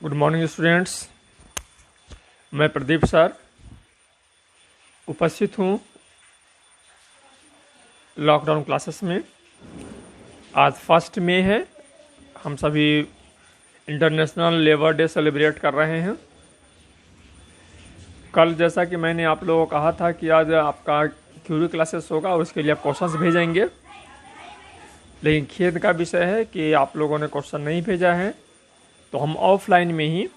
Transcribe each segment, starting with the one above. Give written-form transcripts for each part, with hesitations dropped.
Good morning students. मैं Pradeep sir उपस्थित हूँ लॉकडाउन क्लासेस में। आज 1 मई है। हम सभी इंटरनेशनल लेबर डे सेलिब्रेट कर रहे हैं। कल जैसा कि मैंने आप लोगों को कहा था कि आज आपका थ्योरी क्लासेस होगा और उसके लिए आप क्वेश्चंस भेजेंगे, लेकिन खेद का विषय है कि आप लोगों ने क्वेश्चन नहीं भेजा है। तो हम ऑफलाइन में ही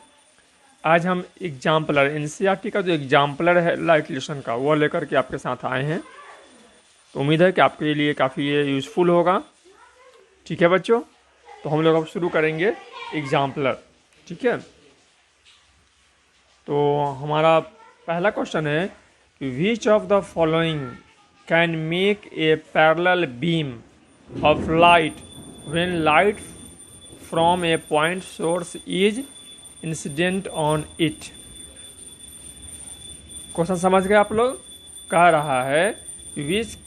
आज हम एग्जाम्पलर एनसीईआरटी का जो एग्जाम्पलर है लाइट लेसन का वो लेकर के आपके साथ आए हैं। तो उम्मीद है कि आपके लिए काफ़ी ये यूज़फुल होगा। ठीक है बच्चों, तो हम लोग अब शुरू करेंगे एग्जाम्पलर। ठीक है, तो हमारा पहला क्वेश्चन है कि which of the following can make a parallel beam of light when light from a point source is incident on it. Question समझ गए आप लोग? कह रहा है which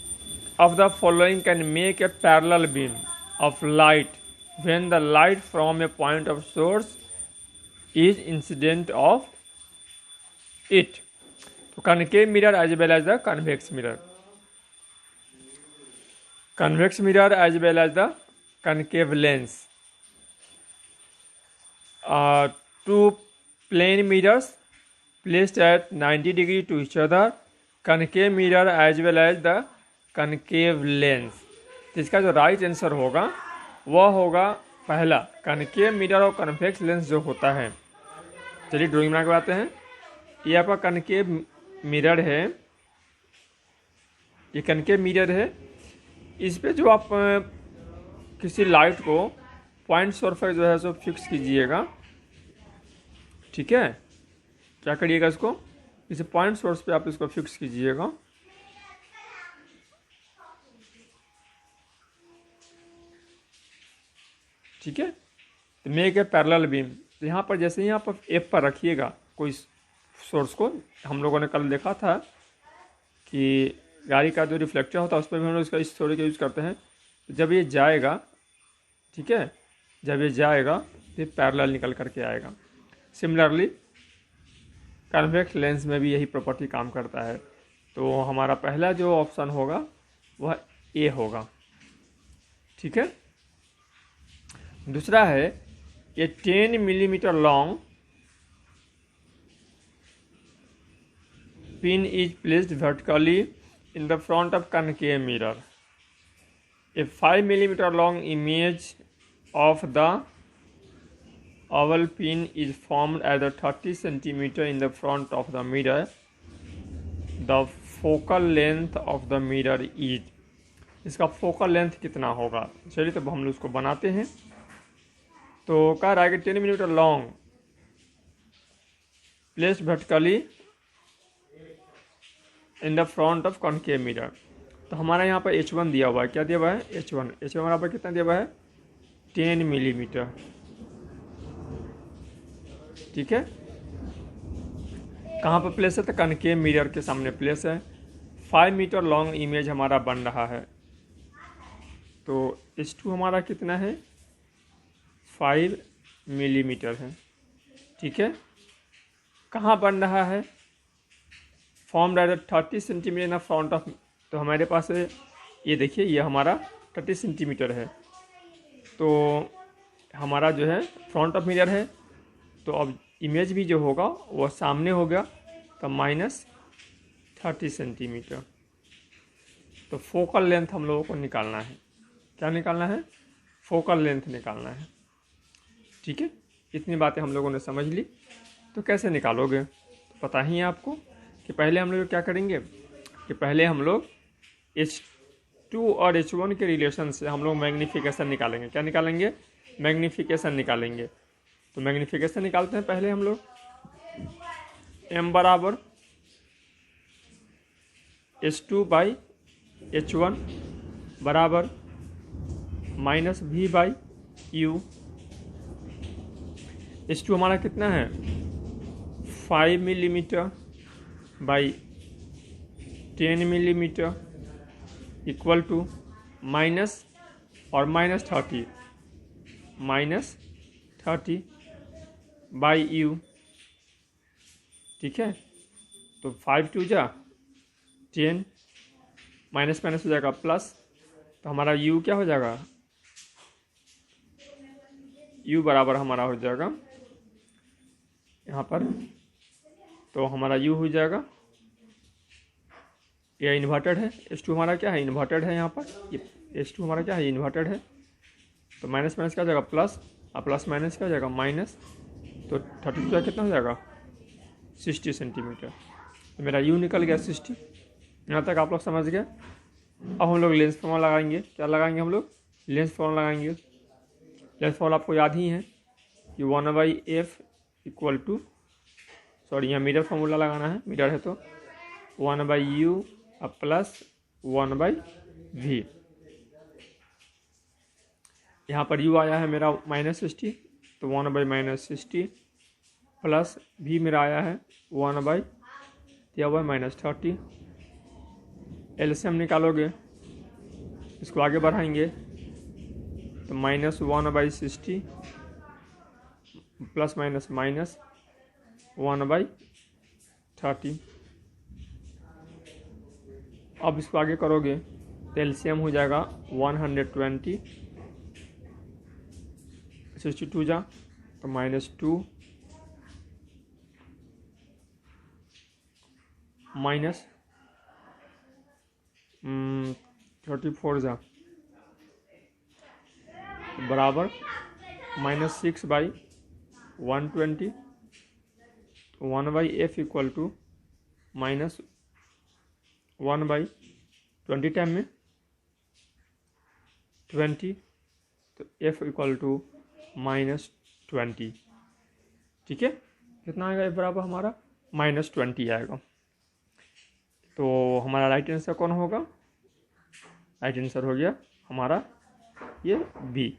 of the following can make a parallel beam of light when the light from a point of source is incident of it. तो concave mirror as well as the convex mirror, convex mirror as well as the concave lens, two plane mirrors placed at 90 degree to each other, concave mirror as well as the concave lens। तो इसका जो right answer होगा वह होगा पहला, concave mirror और convex lens जो होता है। चलिए ड्राइंग बना के आते हैं। ये आपका कनकेव मिरर है, ये कनकेव मिरर है। इस पे जो आप किसी लाइट को पॉइंट सोर्स पर जो है सो फिक्स कीजिएगा। ठीक है, क्या करिएगा, इसको इसे पॉइंट सोर्स पे आप इसको फिक्स कीजिएगा। ठीक है, तो मेक ए पैरेलल बीम। तो यहाँ पर जैसे ही आप एफ पर रखिएगा कोई सोर्स को, हम लोगों ने कल देखा था कि गाड़ी का जो रिफ्लेक्टर होता है उस पर भी हम लोग इसका इस थ्योरी का यूज़ करते हैं। तो जब ये जाएगा, ठीक है, जब ये जाएगा तो पैरेलल निकल करके आएगा। सिमिलरली कन्वेक्स लेंस में भी यही प्रॉपर्टी काम करता है। तो हमारा पहला जो ऑप्शन होगा वह ए होगा। ठीक है, दूसरा है ये 10 millimetre long pin is placed vertically in the front of concave mirror. A 5 millimetre long image of the oval pin is formed at the 30 centimeter in the front of the mirror. The focal length of the mirror is, इसका focal length कितना होगा? चलिए तब हम लोग उसको बनाते हैं। तो कह रहा है कि 10 millimetre long placed vertically in the front of concave mirror. तो हमारा यहाँ पर H1 दिया हुआ है। क्या दिया हुआ है? H1 बराबर कितना दिया हुआ है? 10 मिलीमीटर। ठीक है, कहाँ पर प्लेस है? तो कनकेव मिरर के सामने प्लेस है। 5 मीटर लॉन्ग इमेज हमारा बन रहा है। तो H2 हमारा कितना है? 5 मिलीमीटर है। ठीक है, कहाँ बन रहा है? Form at 30 centimetre in front of. तो हमारे पास है, ये देखिए, ये हमारा 30 सेंटीमीटर है। तो हमारा जो है फ्रंट ऑफ मिरर है, तो अब इमेज भी जो होगा वो सामने हो गया, तो -30 सेंटीमीटर। तो फोकल लेंथ हम लोगों को निकालना है। क्या निकालना है? फोकल लेंथ निकालना है। ठीक है, इतनी बातें हम लोगों ने समझ ली। तो कैसे निकालोगे? तो पता ही है आपको कि पहले हम लोग क्या करेंगे कि पहले हम लोग H2 और H1 के रिलेशन से हम लोग मैग्नीफिकेशन निकालेंगे। क्या निकालेंगे? मैग्नीफिकेशन निकालेंगे। तो मैग्नीफिकेशन निकालते हैं पहले हम लोग। M बराबर H2/H1 बराबर -V/U। H2 हमारा कितना है? 5 millimetre by 10 millimetre equal to minus और -30 बाई यू, ठीक है। तो 5 2 जा 10, माइनस माइनस हो जाएगा प्लस, तो हमारा यू क्या हो जाएगा, यू बराबर हमारा हो जाएगा यहाँ पर, तो हमारा यू हो जाएगा, ये इन्वर्टेड है, S2 हमारा क्या है, इन्वर्टेड है यहाँ पर, ये S2 हमारा क्या है, इन्वर्टेड है। तो माइनस माइनस क्या हो जाएगा प्लस, और प्लस माइनस क्या हो जाएगा माइनस, तो 32 का कितना हो जाएगा 60 सेंटीमीटर। तो मेरा यू निकल गया 60। यहाँ तक आप लोग समझ गए। अब हम लोग लेंस फॉर्मूला लगाएंगे। क्या लगाएंगे हम लोग, लेंस फॉर्मूला लगाएंगे। लेंस फॉर्मूला आपको याद ही है कि 1/f इक्वल टू, सॉरी यहाँ मिरर फॉर्मूला लगाना है, मिरर है तो 1/u प्लस 1/v। यहाँ पर u आया है मेरा -60, तो 1/-60 प्लस v मेरा आया है 1/-30। एलसीएम निकालोगे, इसको आगे बढ़ाएंगे तो -1/60 प्लस माइनस माइनस 1/30। अब इसको आगे करोगे तो एलसीएम हो जाएगा 120, 62 जा तो -2 माइनस 34 जा बराबर -6/120, 1/f इक्वल टू -1/20 टाइम में 20, तो f इक्वल टू -20, ठीक है। कितना आएगा f बराबर हमारा -20 आएगा। तो हमारा राइट आंसर कौन होगा, राइट आंसर हो गया हमारा ये बी।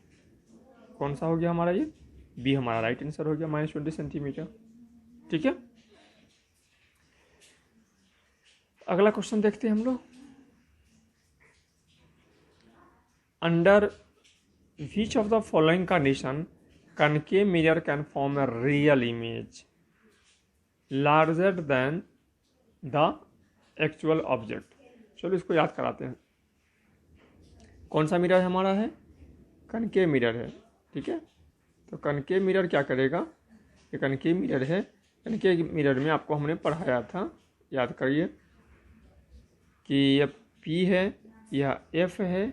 कौन सा हो गया हमारा, ये बी हमारा राइट आंसर हो गया, -20 सेंटीमीटर, ठीक है। अगला क्वेश्चन देखते हैं हम लोग। Under which of the following condition concave mirror can form a real image larger than the actual object। चलो इसको याद कराते हैं। कौन सा मिरर हमारा है, कनकेव मिरर है, ठीक है। तो कनकेव मिरर क्या करेगा, ये कनकेव मिरर है। कनकेव मिरर में आपको हमने पढ़ाया था, याद करिए कि यह P है, यह F है,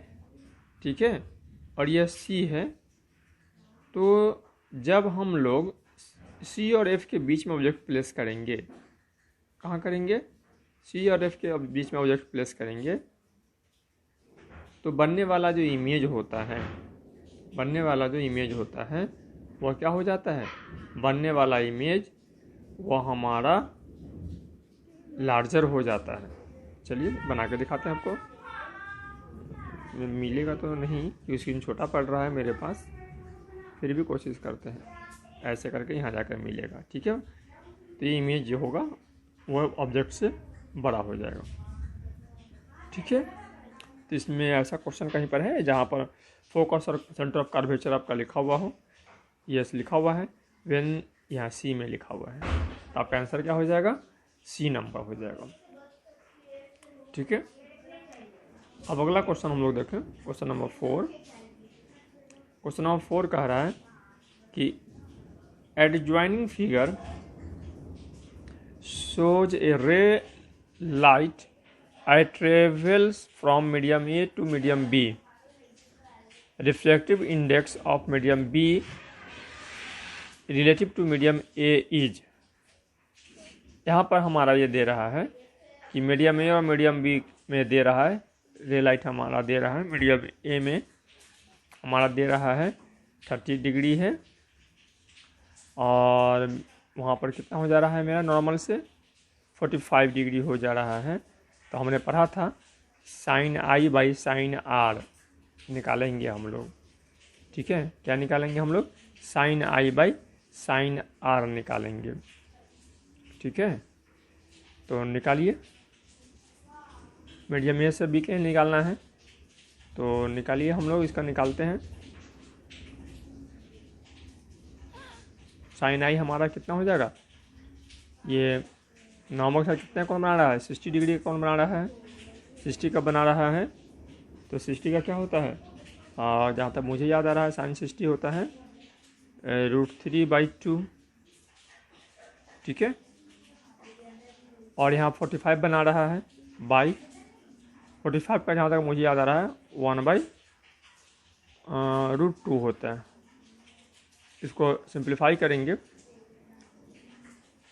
ठीक है, और यह C है। तो जब हम लोग C और F के बीच में ऑब्जेक्ट प्लेस करेंगे, कहाँ करेंगे, C और F के बीच में ऑब्जेक्ट प्लेस करेंगे, तो बनने वाला जो इमेज होता है, बनने वाला जो इमेज होता है वह क्या हो जाता है, बनने वाला इमेज वह हमारा लार्जर हो जाता है। चलिए बना के दिखाते हैं आपको। मिलेगा तो नहीं क्योंकि स्क्रीन छोटा पड़ रहा है मेरे पास, फिर भी कोशिश करते हैं, ऐसे करके यहाँ जाकर मिलेगा, ठीक है। तो ये इमेज जो होगा वह ऑब्जेक्ट से बड़ा हो जाएगा, ठीक है। तो इसमें ऐसा क्वेश्चन कहीं पर है जहाँ पर फोकस और सेंटर ऑफ कर्वेचर आपका लिखा हुआ हो, यस लिखा हुआ है, व्हेन यहाँ सी में लिखा हुआ है, तो आपका आंसर क्या हो जाएगा, सी नंबर हो जाएगा, ठीक है। अब अगला क्वेश्चन हम लोग देखें, क्वेश्चन नंबर 4। क्वेश्चन नंबर 4 कह रहा है कि adjoining figure shows a ray light it travels from medium A to medium B. Refractive index of medium B relative to medium A is। यहाँ पर हमारा ये दे रहा है कि मीडियम ए और मीडियम बी में दे रहा है, रे लाइट हमारा दे रहा है, मीडियम ए में हमारा दे रहा है 30 डिग्री है, और वहाँ पर कितना हो जा रहा है मेरा नॉर्मल से 45 डिग्री हो जा रहा है। तो हमने पढ़ा था sin I by sin R निकालेंगे हम लोग, ठीक है। क्या निकालेंगे हम लोग, sin I by sin R निकालेंगे, ठीक है। तो निकालिए, मीडियम ए से बी के निकालना है, तो निकालिए, हम लोग इसका निकालते हैं। साइन आई हमारा कितना हो जाएगा, ये नॉर्मल का कितना कौन बना रहा है, 60 डिग्री का कौन बना रहा है, 60 का बना रहा है। तो 60 का क्या होता है, जहाँ तक मुझे याद आ रहा है साइन 60 होता है √3/2, ठीक है। और यहाँ 45 बना रहा है बाई 45 का जहाँ तक मुझे याद आ रहा है 1/√2 होता है। इसको सिंप्लीफाई करेंगे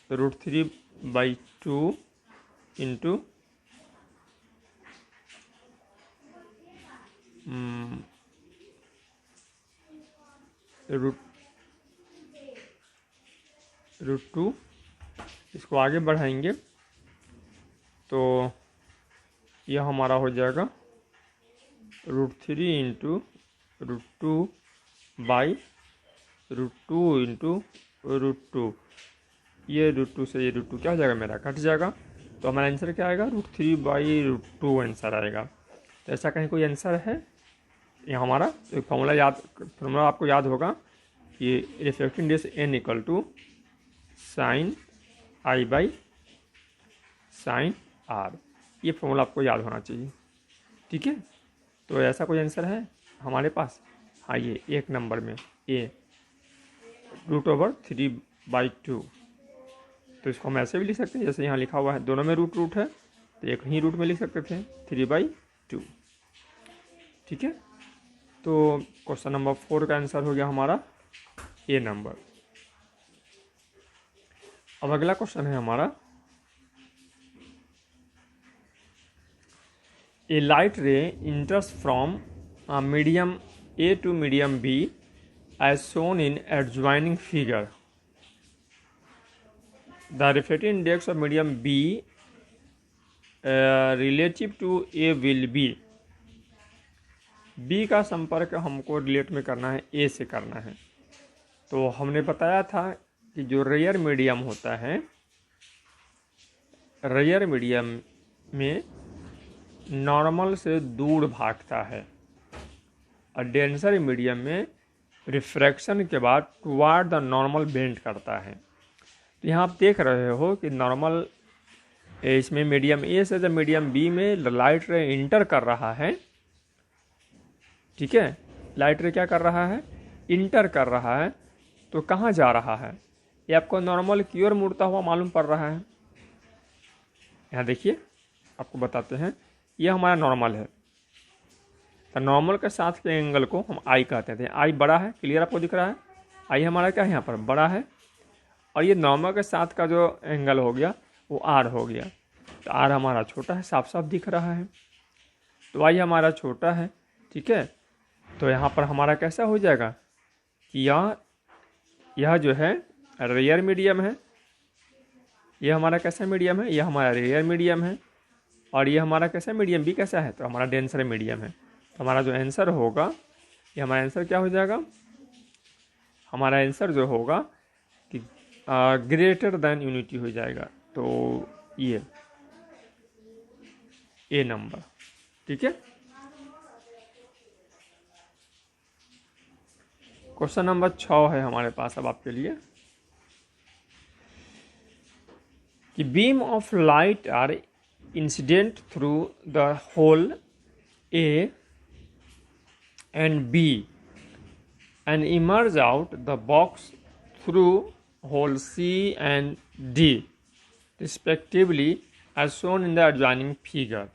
तो √3/2 इंटू √2, इसको आगे बढ़ाएंगे तो यह हमारा हो जाएगा √3 इंटू √2 बाई √2 इंटू √2। ये √2 से ये √2 क्या हो जाएगा, मेरा कट जाएगा। तो हमारा आंसर क्या आएगा, √3/√2 आंसर आएगा। तो ऐसा कहीं कोई आंसर है, ये हमारा एक फॉर्मूला आपको याद होगा कि reflecting index n equal to sine i by sine r, ये फॉर्मूला आपको याद होना चाहिए, ठीक है। तो ऐसा कोई आंसर है हमारे पास, हाँ ये एक नंबर में ए √3/2। तो इसको हम ऐसे भी लिख सकते हैं जैसे यहाँ लिखा हुआ है, दोनों में रूट है तो एक ही रूट में लिख सकते थे 3/2, ठीक है। तो क्वेश्चन नंबर 4 का आंसर हो गया हमारा ए नंबर। अब अगला क्वेश्चन है हमारा, a light ray enters from medium A to medium B as shown in adjoining figure. The refractive index of medium B relative to A will be, B का संपर्क हमको रिलेट में करना है A से करना है। तो हमने बताया था कि जो रेयर मीडियम होता है, रेयर मीडियम में नॉर्मल से दूर भागता है और डेंसर मीडियम में रिफ्रैक्शन के बाद टुवार्ड द नॉर्मल बेंड करता है। तो यहाँ आप देख रहे हो कि नॉर्मल इसमें मीडियम ए से जब मीडियम बी में लाइट रे इंटर कर रहा है, ठीक है, लाइट रे क्या कर रहा है, इंटर कर रहा है, तो कहाँ जा रहा है, ये आपको नॉर्मल की ओर मुड़ता हुआ मालूम पड़ रहा है। यहाँ देखिए आपको बताते हैं, ये हमारा नॉर्मल है, तो नॉर्मल के साथ के एंगल को हम आई कहते थे। आई बड़ा है, क्लियर आपको दिख रहा है, आई हमारा क्या है यहाँ पर बड़ा है, और ये नॉर्मल के साथ का जो एंगल हो गया वो आर हो गया। तो आर हमारा छोटा है, साफ साफ दिख रहा है, तो आई हमारा छोटा है, ठीक है। तो यहाँ पर हमारा कैसा हो जाएगा कि यह जो है रेयर मीडियम है, यह हमारा कैसा मीडियम है, यह हमारा रेयर मीडियम है, और ये हमारा कैसा मीडियम बी कैसा है, तो हमारा डेंसर मीडियम है। तो हमारा जो आंसर होगा, ये हमारा आंसर क्या हो जाएगा, हमारा आंसर जो होगा कि ग्रेटर देन यूनिटी हो जाएगा। तो ये ए नंबर, ठीक है। क्वेश्चन नंबर 6 है हमारे पास अब आपके लिए कि beam of light are incident through the hole A and B and emerge out the box through hole C and D respectively as shown in the adjoining figure।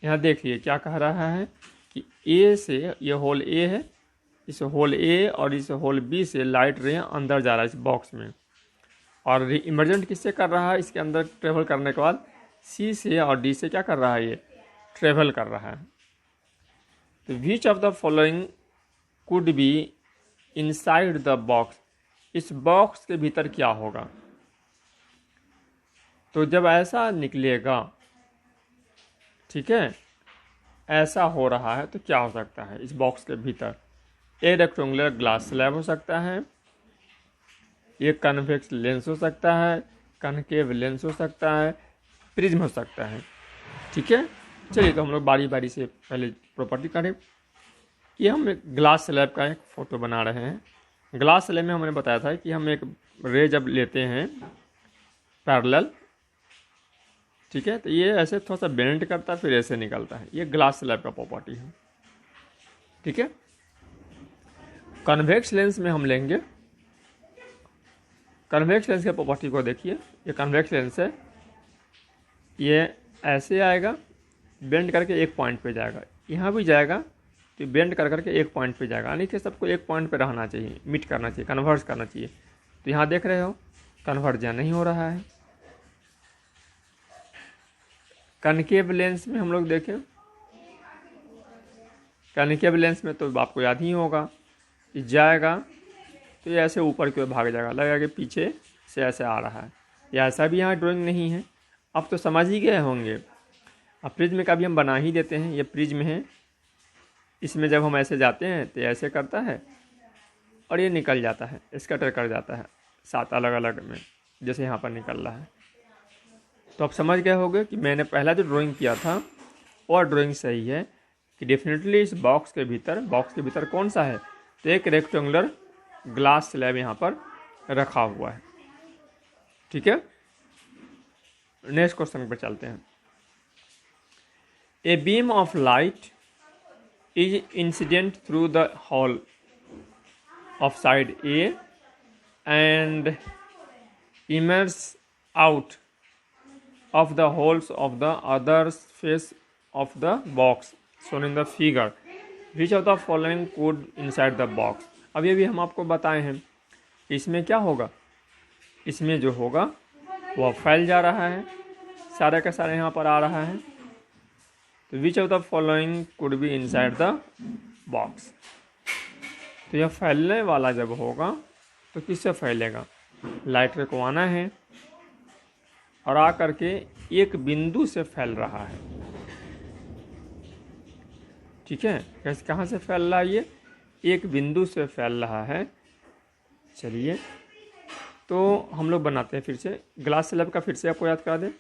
यहाँ देखिए क्या कह रहा है कि A से, ये होल A है, इस होल A और इस होल B से लाइट रे अंदर जा रहा है इस बॉक्स में, और इमर्जेंट किससे कर रहा है, इसके अंदर ट्रेवल करने के बाद C से और D से क्या कर रहा है, ये ट्रेवल कर रहा है। तो विच of the following could be inside the box, इस बॉक्स के भीतर क्या होगा। तो जब ऐसा निकलेगा, ठीक है, ऐसा हो रहा है तो क्या हो सकता है इस बॉक्स के भीतर, ए रेक्टेंगुलर ग्लास स्लैब हो सकता है, ये कन्वेक्स लेंस हो सकता है, कनकेव लेंस हो सकता है, प्रिज्म हो सकता है, ठीक है। चलिए तो हम लोग बारी बारी से पहले प्रॉपर्टी करें। ये हम ग्लास स्लैब का एक फ़ोटो बना रहे हैं, ग्लास स्लैब में हमने बताया था कि हम एक रे जब लेते हैं पैरेलल, ठीक है, तो ये ऐसे थोड़ा सा बेंड करता है फिर ऐसे निकलता है। ये ग्लास स्लैब का प्रॉपर्टी है, ठीक है। कन्वेक्स लेंस में हम लेंगे, कन्वेक्स लेंस के प्रॉपर्टी को देखिए। ये कन्वेक्स लेंस है, ये ऐसे आएगा, बेंड करके एक पॉइंट पे जाएगा, यहाँ भी जाएगा तो बेंड कर करके एक पॉइंट पे जाएगा, यानी कि सबको एक पॉइंट पे रहना चाहिए, मीट करना चाहिए, कन्वर्ज करना चाहिए। तो यहाँ देख रहे हो कन्वर्जन नहीं हो रहा है। कनकेव लेंस में हम लोग देखें, कनकेव लेंस में तो आपको याद ही होगा कि जाएगा तो ये ऐसे ऊपर की ओर भाग जाएगा, लगेगा कि पीछे से ऐसे आ रहा है। या ऐसा भी यहाँ ड्राइंग नहीं है, अब तो समझ ही गए होंगे। अब प्रिज्म का भी हम बना ही देते हैं, ये प्रिज्म है, इसमें जब हम ऐसे जाते हैं तो ऐसे करता है और ये निकल जाता है, स्कैटर कर जाता है 7 अलग अलग में, जैसे यहाँ पर निकल रहा है। तो आप समझ गए होंगे कि मैंने पहला जो ड्राइंग किया था और ड्राइंग सही है कि डेफिनेटली इस बॉक्स के भीतर कौन सा है, तो एक रेक्टेंगुलर ग्लास स्लैब यहाँ पर रखा हुआ है, ठीक है। नेक्स्ट क्वेश्चन पर चलते हैं। A beam of light is incident through the hall of side A and immerse out of the holes of the other face of the box shown in the figure. Which of the following could inside the box? अब ये भी हम आपको बताए हैं, इसमें क्या होगा, इसमें जो होगा वह फैल जा रहा है, सारे का सारे यहाँ पर आ रहा है। तो which of the following could be inside the box? तो यह फैलने वाला जब होगा तो किससे फैलेगा, लाइट को आना है और आकर के एक बिंदु से फैल रहा है, ठीक है। कैसे, कहाँ से फैल रहा है, ये एक बिंदु से फैल रहा है। चलिए तो हम लोग बनाते हैं फिर से ग्लास स्लैब का, फिर से आपको याद करा दें।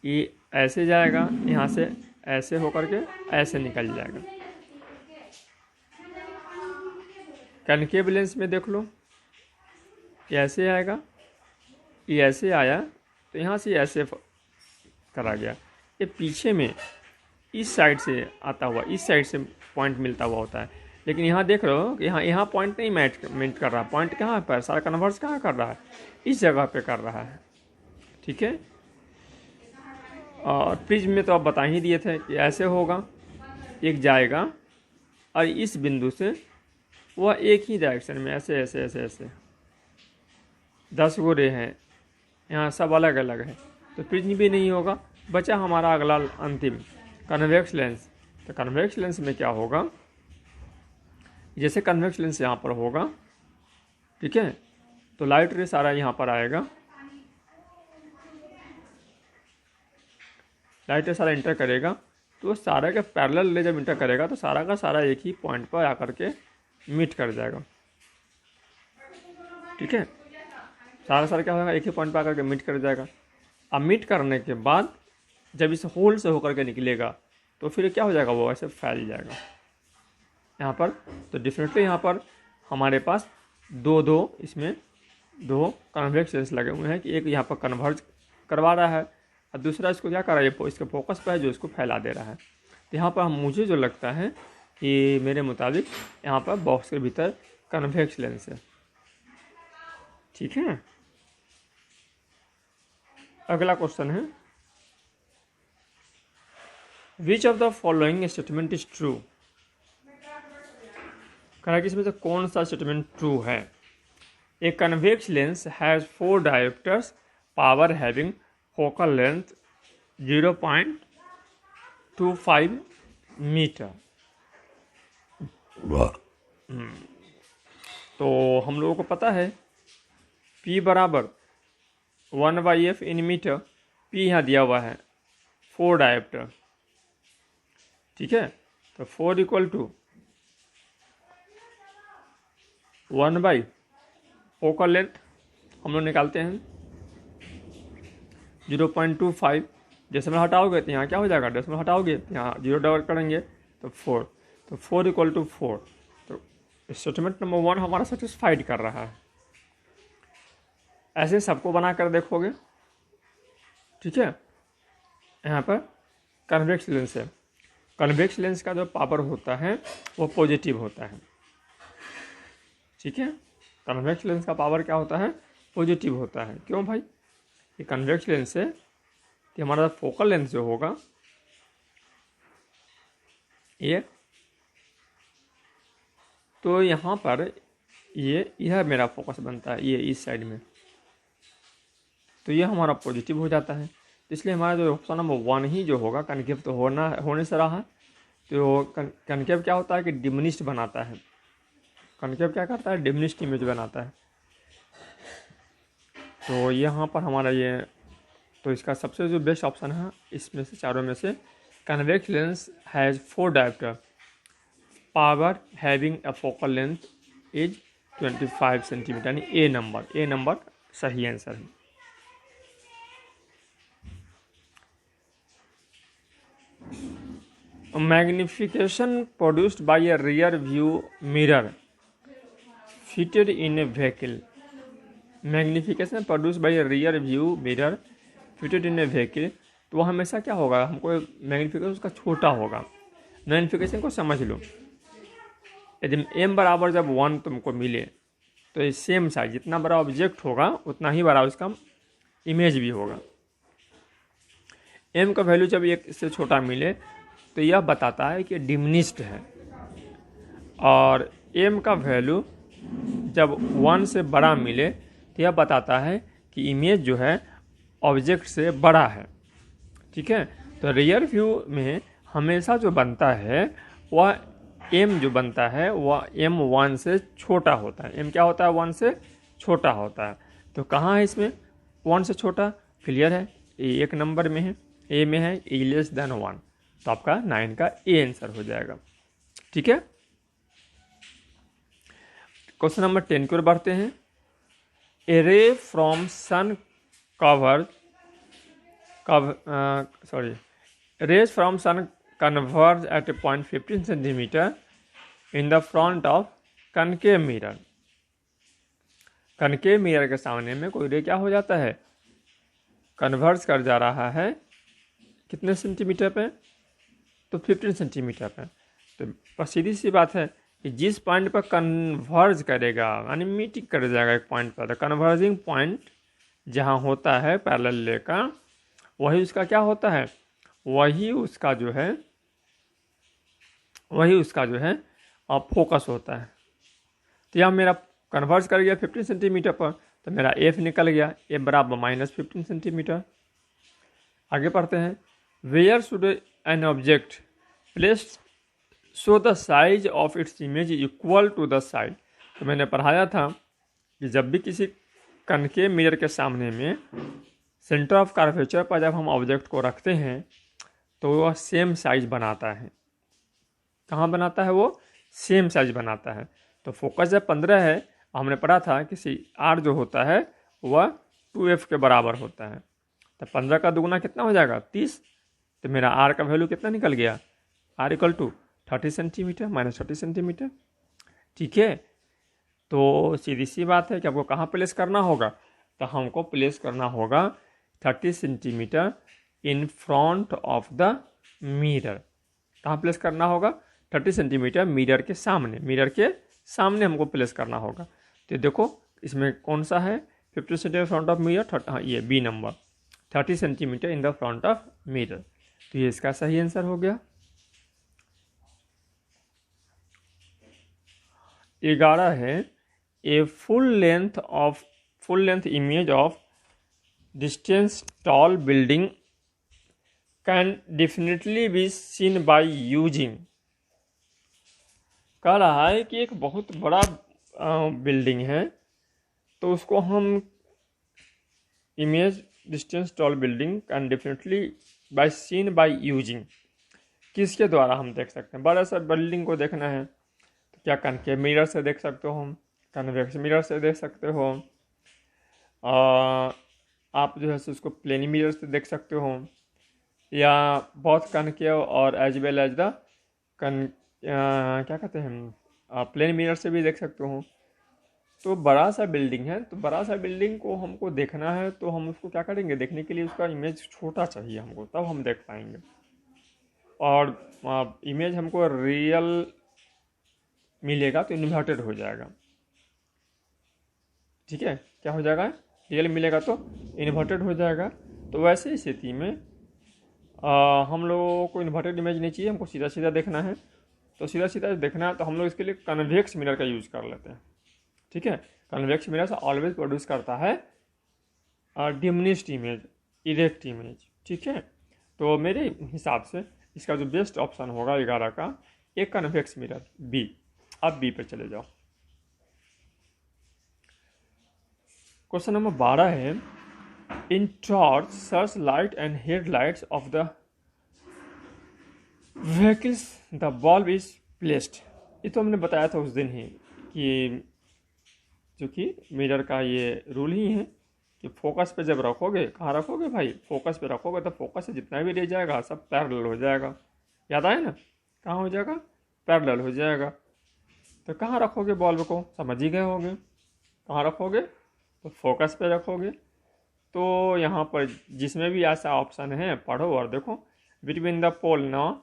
ये ऐसे जाएगा, यहाँ से ऐसे होकर के ऐसे निकल जाएगा। कनकेव लेंस में देख लो, ये ऐसे आएगा, ये ऐसे आया तो यहाँ से ऐसे करा गया, ये पीछे में इस साइड से आता हुआ, इस साइड से पॉइंट मिलता हुआ होता है। लेकिन यहाँ देख रहे हो कि यहाँ पॉइंट नहीं मैच कर रहा, पॉइंट कहाँ पर, सारा कन्वर्स कहाँ कर रहा है, इस जगह पे कर रहा है, ठीक है। और प्रिज्म में तो आप बता ही दिए थे कि ऐसे होगा, एक जाएगा और इस बिंदु से वह एक ही डायरेक्शन में ऐसे ऐसे ऐसे ऐसे 10 गो रे हैं, यहाँ सब अलग अलग है, तो प्रिज्म भी नहीं होगा। बचा हमारा अगला अंतिम कन्वेक्स लेंस। तो कन्वेक्स लेंस में क्या होगा, जैसे कन्वेक्स लेंस यहाँ पर होगा, ठीक है, तो लाइट रे सारा यहाँ पर आएगा, लाइट रे सारा इंटर करेगा, तो सारा का पैरेलल रे जब इंटर करेगा तो सारा का सारा एक ही पॉइंट पर आकर के मीट कर जाएगा, ठीक है। सारा क्या होगा, एक ही पॉइंट पर आकर के मीट कर जाएगा। अब मीट करने के बाद जब इस होल से होकर के निकलेगा तो फिर क्या हो जाएगा, वो ऐसे फैल जाएगा यहाँ पर। तो डेफिनेटली यहाँ पर हमारे पास इसमें दो कन्वेक्स लेंस लगे हुए हैं कि एक यहाँ पर कन्वर्ज करवा रहा है और दूसरा इसको क्या कर रहा है, इसके फोकस पर है जो इसको फैला दे रहा है। तो यहाँ पर मुझे जो लगता है कि मेरे मुताबिक यहाँ पर बॉक्स के भीतर कन्वेक्स लेंस है, ठीक है। अगला क्वेश्चन है, which of the following statement is true. कह रहा है कि इसमें से कौन सा स्टेटमेंट ट्रू है। A convex lens has 4 dioptres, power having focal length 0.25 metre. तो हम लोगों को पता है P बराबर 1/f इन मीटर, P यहाँ दिया हुआ है 4 डायोप्टर, ठीक है। तो 4 इक्वल टू 1/, फोकल लेंथ हम लोग निकालते हैं 0.25, डेसिमल हटाओगे तो यहाँ क्या हो जाएगा, डेसिमल हटाओगे तो यहाँ 0 डबल करेंगे तो 4, तो 4 इक्वल टू 4, तो स्टेटमेंट नंबर 1 हमारा सेटिस्फाइड कर रहा है। ऐसे सबको बना कर देखोगे, ठीक है। यहाँ पर कन्वेक्स लेंस है, कन्वेक्स लेंस का जो पावर होता है वो पॉजिटिव होता है, ठीक है। कन्वेक्स लेंस का पावर क्या होता है? पॉजिटिव होता है। क्यों भाई? ये कन्वेक्स लेंस है कि हमारा फोकल लेंथ जो होगा ये, तो यहाँ पर यह मेरा फोकस बनता है, ये इस साइड में, तो ये हमारा पॉजिटिव हो जाता है। तो इसलिए हमारा जो ऑप्शन नंबर 1 ही जो होगा, कनकेव तो होने से रहा, तो कनकेव क्या होता है कि डिमिनिश्ड बनाता है। कनकेव क्या करता है? डिमिनिश्ड इमेज बनाता है। तो यहाँ पर हमारा ये, तो इसका सबसे जो बेस्ट ऑप्शन है इसमें से, चारों में से, convex lens has 4 dioptre, power having a focal length is 25 centimetre, यानी ए नंबर सही आंसर है। Magnification produced by A rear view mirror fitted in A vehicle, magnification produced by A rear view mirror fitted in A vehicle, तो वो हमेशा क्या होगा, हमको magnification उसका छोटा होगा। मैग्निफिकेशन को समझ लो, यदि m बराबर जब 1 तुमको मिले तो ये सेम साइज, जितना बड़ा ऑब्जेक्ट होगा उतना ही बड़ा उसका इमेज भी होगा। m का वैल्यू जब 1 से छोटा मिले तो यह बताता है कि डिमिनिश्ड है, और m का वैल्यू जब 1 से बड़ा मिले तो यह बताता है कि इमेज जो है ऑब्जेक्ट से बड़ा है, ठीक है। तो रियर व्यू में हमेशा जो बनता है वह m जो बनता है वह m1 से छोटा होता है। m क्या होता है? 1 से छोटा होता है। तो कहाँ है इसमें 1 से छोटा? क्लियर है, ये 1 नंबर में है, a में है, e लेस देन 1, तो आपका 9 का ए आंसर हो जाएगा, ठीक है। क्वेश्चन नंबर 10 की ओर बढ़ते हैं। A ray from sun rays from sun converge at a point 15 centimeter in the front of concave mirror। Concave mirror के सामने में कोई रे क्या हो जाता है? कन्वर्ज कर जा रहा है, कितने सेंटीमीटर पे? तो 15 सेंटीमीटर पे। तो सीधी सी बात है कि जिस पॉइंट पर कन्वर्ज करेगा, यानी मीटिंग कर जाएगा एक पॉइंट पर, कन्वर्जिंग पॉइंट जहाँ होता है पैरेलल रे का, वही उसका क्या होता है? वही उसका जो है फोकस होता है। तो यह मेरा कन्वर्ज कर गया 15 सेंटीमीटर पर, तो मेरा एफ निकल गया, ए बराबर -15 सेंटीमीटर। आगे पढ़ते हैं। Where should an object placed so the size of its image equal to the side. तो मैंने पढ़ाया था कि जब भी किसी कनकेव मिरर के सामने में सेंटर ऑफ कर्वेचर पर जब हम ऑब्जेक्ट को रखते हैं तो वह सेम साइज बनाता है। कहाँ बनाता है? वो सेम साइज बनाता है। तो फोकस जब 15 है, हमने पढ़ा था कि आर जो होता है वह 2f के बराबर होता है, तो 15 का दुगुना कितना हो जाएगा? 30। तो मेरा आर का वैल्यू कितना निकल गया? R equal to 30 centimetre -30 centimetre, ठीक है। तो सीधी सी बात है कि आपको कहाँ प्लेस करना होगा? तो हमको प्लेस करना होगा 30 centimetre in front of the mirror. कहाँ प्लेस करना होगा? 30 सेंटीमीटर मिरर के सामने हमको प्लेस करना होगा। तो देखो इसमें कौन सा है? 50 सेंटीमीटर फ्रंट ऑफ मिरर, हाँ ये B number, 30 centimetre in the front of mirror. तो ये इसका सही आंसर हो गया। 11 है, a full length image of distance tall building can definitely be seen by using. कह रहा है कि एक बहुत बड़ा बिल्डिंग है, तो उसको हम image distance tall building can definitely by seen by using, किसके द्वारा हम देख सकते हैं? बड़ा सा बिल्डिंग को देखना है तो क्या कनकेव मिरर से देख सकते हो, कन्वेक्स मिरर से देख सकते हो, आप जो है उसको प्लेन मिरर से देख सकते हो, या बहुत कनकेव और एज वेल एज द क्या कहते हैं प्लेन मिरर से भी देख सकते हो। तो बड़ा सा बिल्डिंग है, तो बड़ा सा बिल्डिंग को हमको देखना है, तो हम उसको क्या करेंगे, देखने के लिए उसका इमेज छोटा चाहिए हमको, तब हम देख पाएंगे। और इमेज हमको रियल मिलेगा तो इन्वर्टेड हो जाएगा। ठीक है, क्या हो जाएगा, रियल मिलेगा तो इन्वर्टेड हो जाएगा। तो वैसे स्थिति में हम लोगों को इन्वर्टेड इमेज नहीं चाहिए, हमको सीधा सीधा देखना है। तो सीधा सीधा देखना है तो हम लोग इसके लिए कन्वेक्स मिरर का यूज़ कर लेते हैं। ठीक है, कन्वेक्स मिरर से ऑलवेज प्रोड्यूस करता है डिमिनिश्ड इमेज, इरेक्ट इमेज। ठीक है, तो मेरे हिसाब से इसका जो बेस्ट ऑप्शन होगा 11 का, एक कन्वेक्स मिरर बी। अब बी पे चले जाओ। क्वेश्चन नंबर 12 है, in torch search light and headlights of the vehicles the bulb is placed. ये तो हमने बताया था उस दिन ही कि चूँकि मिरर का ये रूल ही है कि फोकस पे जब रखोगे, कहाँ रखोगे भाई, फोकस पे रखोगे तो फोकस से जितना भी ले जाएगा सब पैरेलल हो जाएगा। याद आए ना, कहाँ हो जाएगा, पैरेलल हो जाएगा। तो कहाँ रखोगे बल्ब को, समझ ही गए होगे, कहाँ रखोगे, तो फोकस पे रखोगे। तो यहाँ पर जिसमें भी ऐसा ऑप्शन है पढ़ो और देखो। Between the pole now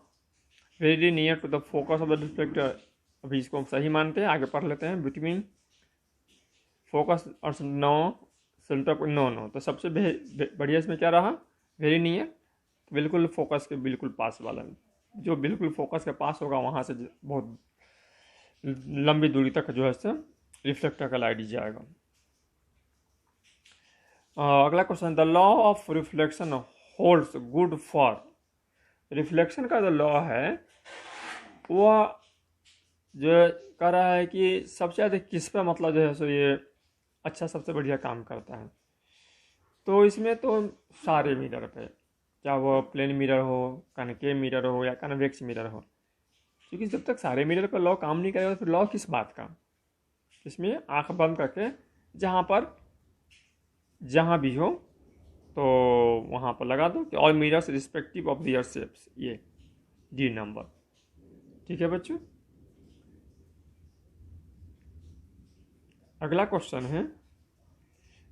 very near to the focus of the reflector, अभी इसको सही मानते हैं, आगे पढ़ लेते हैं। बिटवीन फोकस और नो सेंटर पर नो, तो सबसे बढ़िया इसमें क्या रहा, वेरी नियर, बिल्कुल फोकस के बिल्कुल पास वाला। जो बिल्कुल फोकस के पास होगा वहाँ से बहुत लंबी दूरी तक जो है इससे रिफ्लेक्टर का लाइट जाएगा। अगला question, the law of reflection holds good for. Reflection का जो लॉ है वह जो कह रहा है कि सबसे ज़्यादा किस पे मतलब जो है सो ये अच्छा सबसे बढ़िया काम करता है। तो इसमें तो सारे मिरर पे, चाहे वो प्लेन मिरर हो, कनकेव मिरर हो या कन्वेक्स मिरर हो, क्योंकि जब तक सारे मिरर पर लॉ काम नहीं करेगा तो लॉ किस बात का। इसमें आंख बंद करके जहाँ भी हो तो वहाँ पर लगा दो कि all mirrors respective of their shapes, ये डी नंबर। ठीक है बच्चों, अगला क्वेश्चन है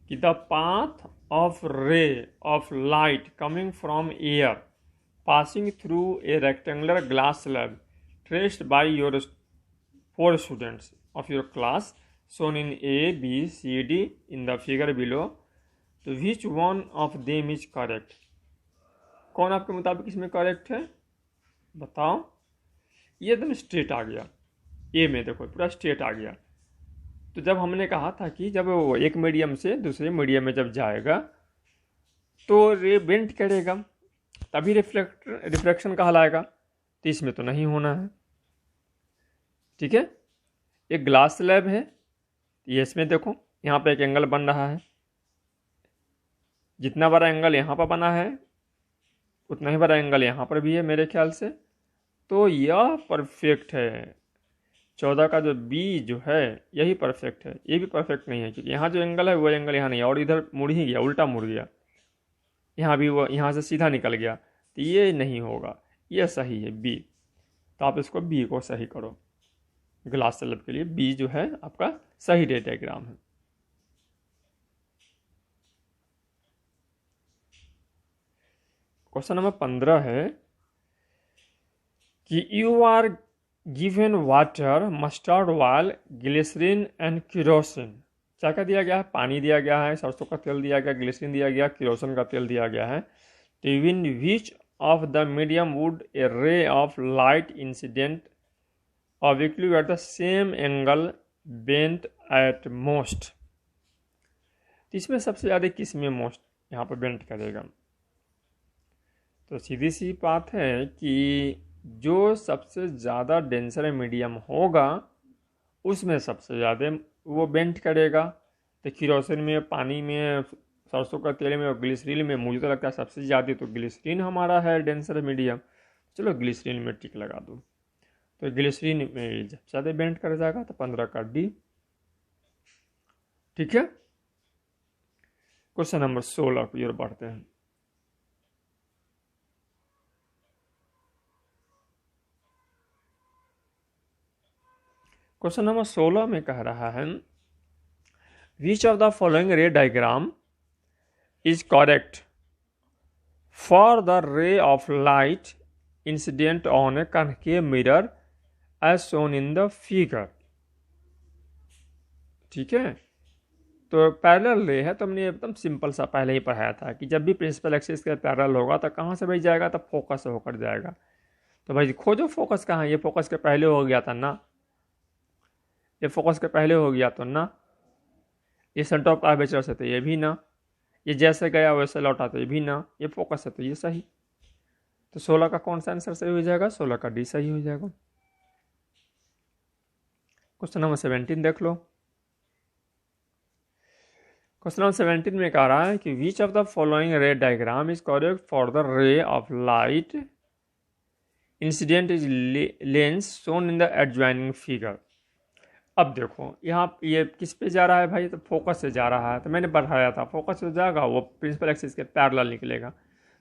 कि the path of ray of light coming from air passing through a rectangular glass slab traced by your 4 students of your class shown in A, B, C, D in the figure below, तो which one of them is correct। कौन आपके मुताबिक इसमें correct है बताओ। ये एकदम straight आ गया, ए में देखो पूरा स्ट्रेट आ गया। तो जब हमने कहा था कि जब वो एक मीडियम से दूसरे मीडियम में जब जाएगा तो रे बेंट करेगा तभी रिफ्लेक्शन कहलाएगा, तो इसमें तो नहीं होना है। ठीक है, एक ग्लास स्लैब है, ये इसमें देखो यहाँ पे एक एंगल बन रहा है, जितना बड़ा एंगल यहाँ पर बना है उतना ही बड़ा एंगल यहाँ पर भी है मेरे ख्याल से। तो यह परफेक्ट है, 14 का जो बी जो है यही परफेक्ट है। ये भी परफेक्ट नहीं है क्योंकि यहाँ जो एंगल है वो एंगल यहाँ नहीं है और इधर मुड़ ही गया, उल्टा मुड़ गया, यहाँ भी वो यहाँ से सीधा निकल गया, तो ये नहीं होगा, ये सही है बी। तो आप इसको बी को सही करो, ग्लास स्लैब के लिए बी जो है आपका सही डायग्राम है। क्वेश्चन नंबर 15 है कि you are given water, mustard oil, glycerine and kerosene. क्या क्या दिया गया है, पानी दिया गया है, सरसों का तेल दिया गया, ग्लिसरीन दिया गया, केरोसिन का तेल दिया गया है। तो in which of the medium would a ray of light incident obliquely at the same angle bent at most. इसमें सबसे ज़्यादा किस में मोस्ट यहाँ पर बेंट करेगा। तो सीधी सी बात है कि जो सबसे ज़्यादा डेंसर मीडियम होगा उसमें सबसे ज़्यादा वो बेंट करेगा। तो केरोसिन में, पानी में, सरसों का तेल में और ग्लिसरीन में मुझे तो लगता है सबसे ज़्यादा तो ग्लिसरीन हमारा है डेंसर मीडियम। चलो ग्लिसरीन में टिक लगा दो, तो ग्लिसरीन में ज़्यादा बेंट कर जाएगा, तो 15 का डी। ठीक है, क्वेश्चन नंबर 16 की ओर बढ़ते हैं। क्वेश्चन नंबर 16 में कह रहा है which of the following ray diagram is correct for the ray of light incident on a concave mirror as shown in the figure. ठीक है, तो पैरेलल रे है, तो हमने एकदम सिंपल सा पहले ही पढ़ाया था कि जब भी प्रिंसिपल एक्सिस के पैरेलल होगा तो कहाँ से भाई जाएगा, तो फोकस होकर जाएगा। तो भाई खोजो फोकस कहाँ है, ये फोकस के पहले हो गया था ना, ये फोकस के पहले हो गया तो ना, ये सेंटर ऑफ कर्वेचर से तो ये भी ना, ये जैसे गया वैसे लौटा तो ये भी ना, ये फोकस है तो ये सही। तो 16 का कौन सा आंसर सही हो जाएगा, 16 का डी सही हो जाएगा। क्वेश्चन नंबर 17 देख लो। क्वेश्चन नंबर 17 में कह रहा है कि which of the following ray diagram is correct for the ray of light incident is lens shown in the adjoining figure. अब देखो यहाँ ये किस पे जा रहा है भाई, तो फोकस से जा रहा है, तो मैंने बढ़ाया था फोकस से जाएगा वो प्रिंसिपल एक्सिस के पैरेलल निकलेगा।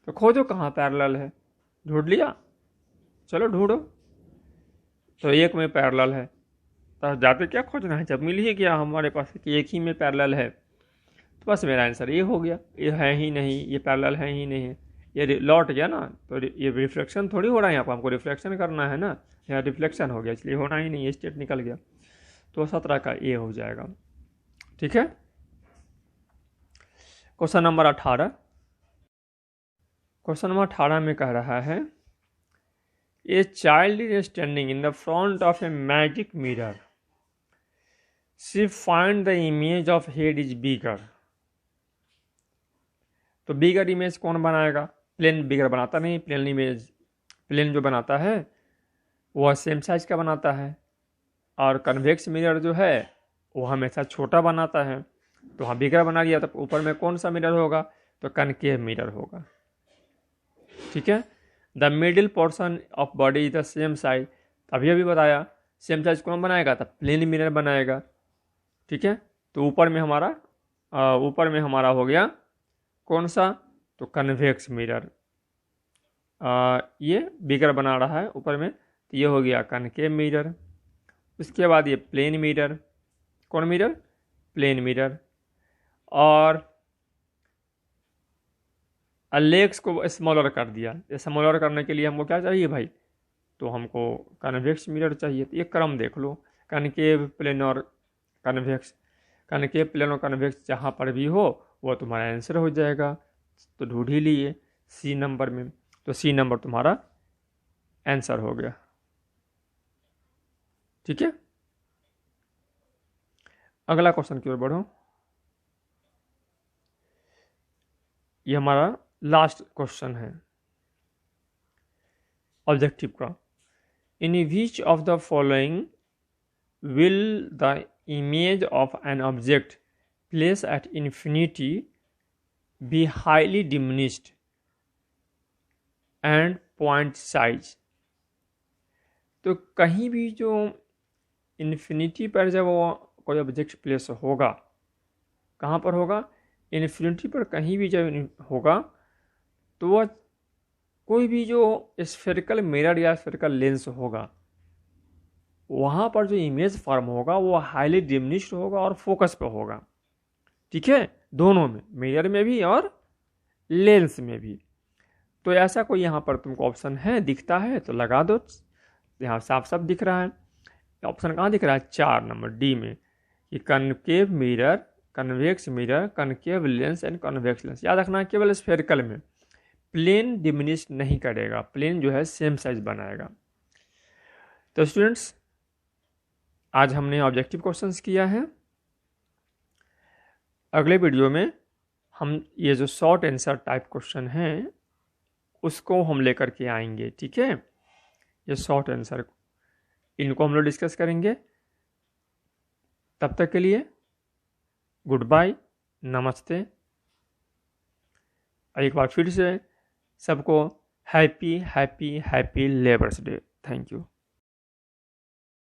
तो खोजो कहाँ पैरेलल है, ढूंढ लिया, चलो ढूंढो। तो एक में पैरेलल है, तो जाते क्या खोजना है, जब मिल ही गया हमारे पास कि एक ही में पैरेलल है, तो बस मेरा आंसर ये हो गया। ये है ही नहीं, ये पैरेलल है ही नहीं, ये लौट गया ना, तो ये रिफ्लेक्शन थोड़ी हो रहा है यहाँ पर, हमको रिफ्लेक्शन करना है ना, यहाँ रिफ्लेक्शन हो गया इसलिए होना ही नहीं, ये स्टेट निकल गया। तो 17 का ए हो जाएगा। ठीक है, क्वेश्चन नंबर 18। क्वेश्चन नंबर 18 में कह रहा है a child is standing in the front of a magic mirror, she find the image of head is bigger. तो बिगर इमेज कौन बनाएगा, प्लेन बिगर बनाता नहीं, प्लेन इमेज, प्लेन जो बनाता है वह सेम साइज का बनाता है, और कन्वेक्स मिरर जो है वो हमेशा छोटा बनाता है। तो हाँ बिगर बना लिया, तो ऊपर में कौन सा मिरर होगा, तो कनकेव मिरर होगा। ठीक है, the middle portion of body is the same size, अभी बताया सेम साइज कौन बनाएगा, तो प्लेन मिरर बनाएगा। ठीक है, तो ऊपर में हमारा हो गया कौन सा, तो कन्वेक्स मिरर, ये बिगर बना रहा है ऊपर में, तो ये हो गया कनकेव मिरर। उसके बाद ये प्लेन मिरर, कौन मिरर, प्लेन मिरर। और लेग्स को स्मॉलर कर दिया, स्मॉलर करने के लिए हमको क्या चाहिए भाई, तो हमको कन्वेक्स मिरर चाहिए। तो ये क्रम देख लो, कनकेव, प्लेन और कन्वेक्स, कनकेव, प्लेन और कन्वेक्स जहाँ पर भी हो वो तुम्हारा आंसर हो जाएगा। तो ढूंढ ही लिए सी नंबर में, तो सी नंबर तुम्हारा आंसर हो गया। ठीक है, अगला क्वेश्चन की ओर बढ़ो। ये हमारा लास्ट क्वेश्चन है ऑब्जेक्टिव का। In which of the following will the image of an object place at infinity be highly diminished and point size. तो कहीं भी जो इन्फिनिटी पर जब वो कोई ऑब्जेक्ट प्लेस होगा, कहाँ पर होगा, इन्फिनिटी पर कहीं भी जब होगा, तो वह कोई भी जो स्फेरिकल मिरर या स्फेरिकल लेंस होगा, वहाँ पर जो इमेज फॉर्म होगा वो हाईली डिमिनिश्ड होगा और फोकस पे होगा। ठीक है, दोनों में, मिरर में भी और लेंस में भी। तो ऐसा कोई यहाँ पर तुमको ऑप्शन है, दिखता है तो लगा दो, यहाँ साफ साफ दिख रहा है। ऑप्शन कहाँ दिख रहा है, 4 नंबर डी में, कि concave mirror, convex mirror, concave lens and convex lens. याद रखना केवल स्फेरिकल में, प्लेन डिमिनिश नहीं करेगा, प्लेन जो है सेम साइज बनाएगा। तो स्टूडेंट्स आज हमने ऑब्जेक्टिव क्वेश्चंस किया है। अगले वीडियो में हम ये जो शॉर्ट आंसर टाइप क्वेश्चन हैं उसको हम लेकर के आएंगे। ठीक है, ये शॉर्ट आंसर इनको हम लोग डिस्कस करेंगे। तब तक के लिए गुड बाय, नमस्ते। एक बार फिर से सबको happy happy happy labours day. Thank you.